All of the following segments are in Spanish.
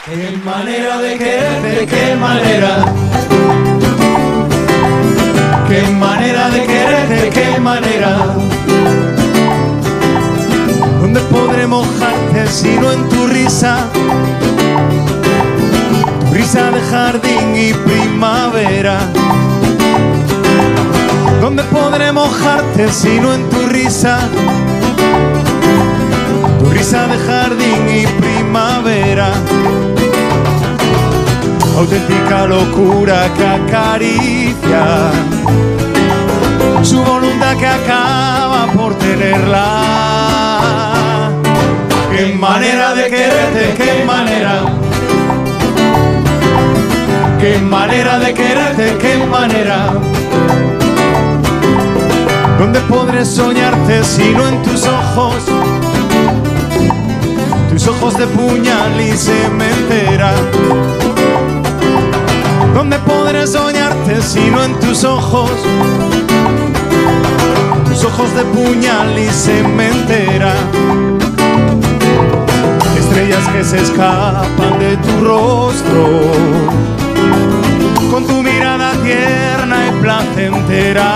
Qué manera de quererte, qué manera. Qué manera de quererte, qué manera. ¿Dónde podré mojarte sino en tu risa? Tu risa de jardín y primavera. ¿Dónde podré mojarte sino en tu risa? Tu risa de jardín y primavera. Auténtica locura que acaricia su voluntad que acaba por tenerla. Qué manera de quererte, qué manera. Qué manera de quererte, qué manera. ¿Dónde podré soñarte sino en tus ojos? Tus ojos de puñal y cementera. ¿Dónde podré soñarte sino en tus ojos? Tus ojos de puñal y cementera. Estrellas que se escapan de tu rostro, con tu mirada tierna y placentera.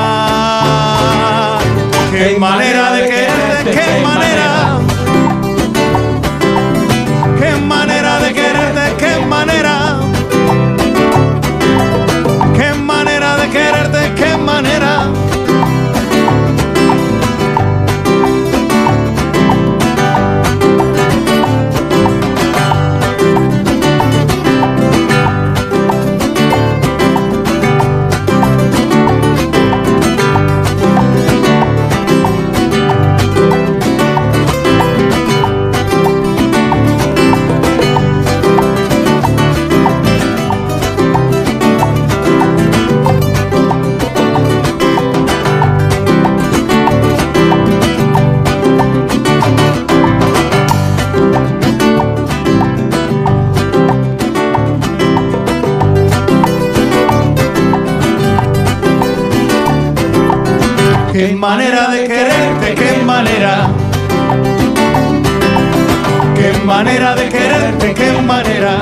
Qué manera de quererte, qué manera. Qué manera de quererte, qué manera. Qué manera de quererte, qué manera. Qué manera de quererte, qué manera. Qué manera de quererte, qué manera.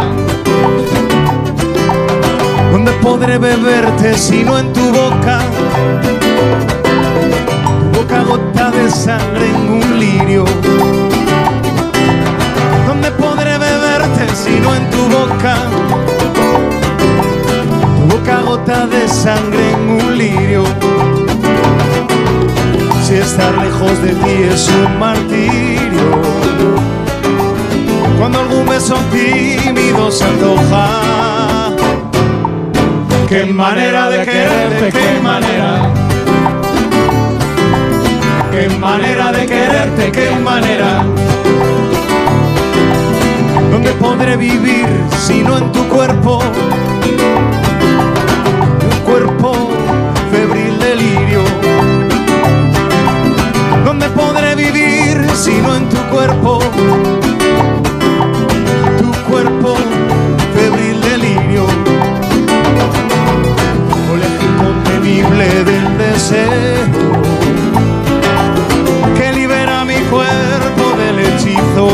¿Dónde podré beberte sino en tu boca? Tu boca gota de sangre en un lirio. ¿Dónde podré beberte sino en tu boca? Tu boca gota de sangre en un lirio. Si estar lejos de ti es un martirio, cuando algún beso tímido se antoja. Qué manera de quererte, qué manera. Qué manera de quererte, qué manera. ¿Dónde podré vivir sino en tu cuerpo? Un cuerpo febril delirio. ¿Dónde podré vivir sino en tu cuerpo? Tu cuerpo febril delirio. Oleaje incontenible del deseo que libera mi cuerpo del hechizo.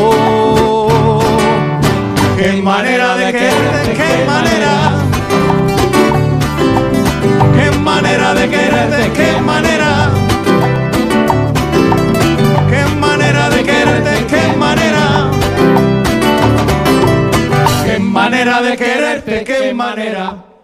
Qué manera de quererte, qué manera. Qué manera de quererte, qué manera. Qué manera de quererte, qué manera. Qué manera de quererte, qué manera.